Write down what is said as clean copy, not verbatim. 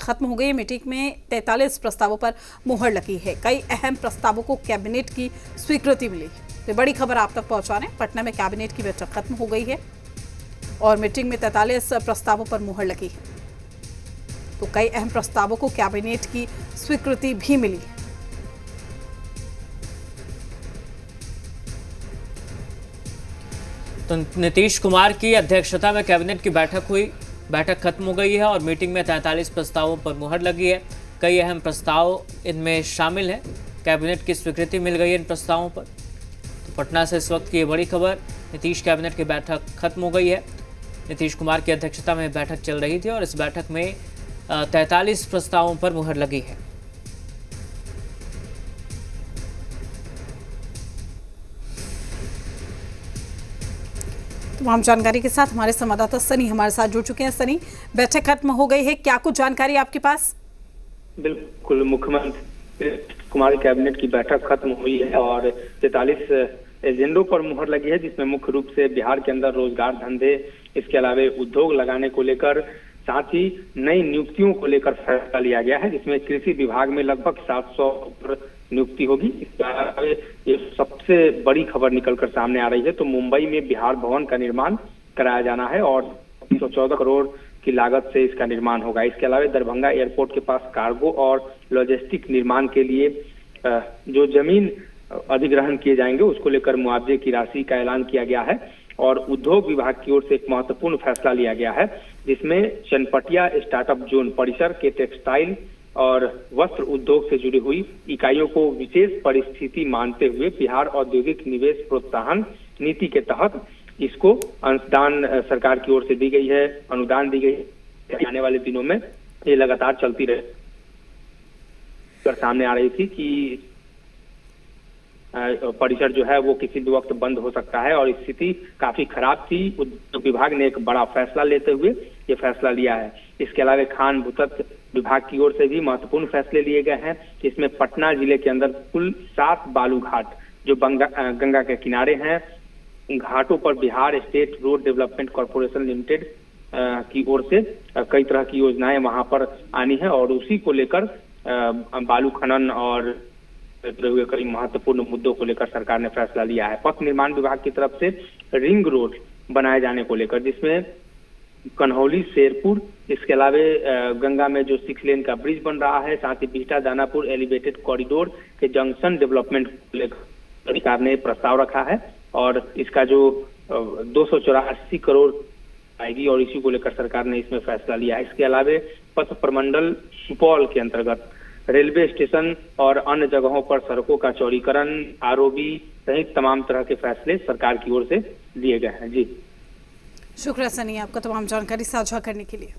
खत्म हो गई है। मीटिंग में 43 प्रस्तावों पर मुहर लगी है। कई अहम प्रस्तावों को कैबिनेट की स्वीकृति मिली। तो बड़ी खबर आप तक पहुंचा रहे हैं। पटना में कैबिनेट की बैठक खत्म हो गई है और मीटिंग में 43 प्रस्तावों पर मुहर लगी है। तो कई अहम प्रस्तावों को कैबिनेट की स्वीकृति भी मिली है। तो नीतीश कुमार की अध्यक्षता में कैबिनेट की बैठक हुई। बैठक खत्म हो गई है और मीटिंग में 43 प्रस्तावों पर मुहर लगी है। कई अहम प्रस्ताव इनमें शामिल हैं। कैबिनेट की स्वीकृति मिल गई है इन प्रस्तावों पर। तो पटना से इस वक्त की ये बड़ी खबर, नीतीश कैबिनेट की बैठक खत्म हो गई है। नीतीश कुमार की अध्यक्षता में बैठक चल रही थी और इस बैठक में 43 प्रस्तावों पर मुहर लगी है। तमाम जानकारी के साथ हमारे संवाददाता सनी हमारे साथ जुड़ चुके हैं। सनी, बैठक खत्म हो गई है, क्या कुछ जानकारी आपके पास? बिल्कुल, मुख्यमंत्री कुमार कैबिनेट की बैठक खत्म हुई है और 43 एजेंडों पर मुहर लगी है, जिसमें मुख्य रूप से बिहार के अंदर रोजगार, धंधे, इसके अलावा उद्योग लगाने को लेकर, साथ ही नई नियुक्तियों को लेकर फैसला लिया गया है, जिसमें कृषि विभाग में लगभग 700 नियुक्ति होगी। इसके अलावा ये सबसे बड़ी खबर निकलकर सामने आ रही है, तो मुंबई में बिहार भवन का निर्माण कराया जाना है और 314 करोड़ की लागत से इसका निर्माण होगा। इसके अलावा दरभंगा एयरपोर्ट के पास कार्गो और लॉजिस्टिक निर्माण के लिए जो जमीन अधिग्रहण किए जाएंगे, उसको लेकर मुआवजे की राशि का ऐलान किया गया है। और उद्योग विभाग की ओर से एक महत्वपूर्ण फैसला लिया गया है, जिसमें चनपटिया स्टार्टअप जोन परिसर के टेक्सटाइल और वस्त्र उद्योग से जुड़ी हुई इकाइयों को विशेष परिस्थिति मानते हुए बिहार औद्योगिक निवेश प्रोत्साहन नीति के तहत इसको अंशदान सरकार की ओर से दी गई है, अनुदान दी गई है। आने वाले दिनों में ये लगातार चलती रहे। सामने आ रही थी कि परिसर जो है वो किसी भी वक्त बंद हो सकता है और स्थिति काफी खराब थी। उद्योग विभाग ने एक बड़ा फैसला लेते हुए ये फैसला लिया है। इसके अलावा खान भूतत्व विभाग की ओर से भी महत्वपूर्ण फैसले लिए गए हैं। इसमें पटना जिले के अंदर कुल 7 बालू घाट जो गंगा के किनारे हैं, घाटों पर Bihar state road development corporation limited की ओर से कई तरह की योजनाएं वहां पर आनी है और उसी को लेकर बालू खनन और हुए कई महत्वपूर्ण मुद्दों को लेकर सरकार ने फैसला लिया है। पथ निर्माण विभाग की तरफ से रिंग रोड बनाए जाने को लेकर, जिसमें कन्हौली, शेरपुर, इसके अलावा गंगा में जो 6 लेन का ब्रिज बन रहा है, साथ ही बिहटा दानापुर एलिवेटेड कॉरिडोर के जंक्शन डेवलपमेंट को लेकर सरकार ने प्रस्ताव रखा है और इसका जो 284 करोड़ आएगी और इसी को लेकर सरकार ने इसमें फैसला लिया है। इसके अलावा पथ प्रमंडल सुपौल के अंतर्गत रेलवे स्टेशन और अन्य जगहों पर सड़कों का चौड़ीकरण, आरओबी सहित तमाम तरह के फैसले सरकार की ओर से लिए गए हैं। जी शुक्रिया सनी, आपका तमाम जानकारी साझा करने के लिए।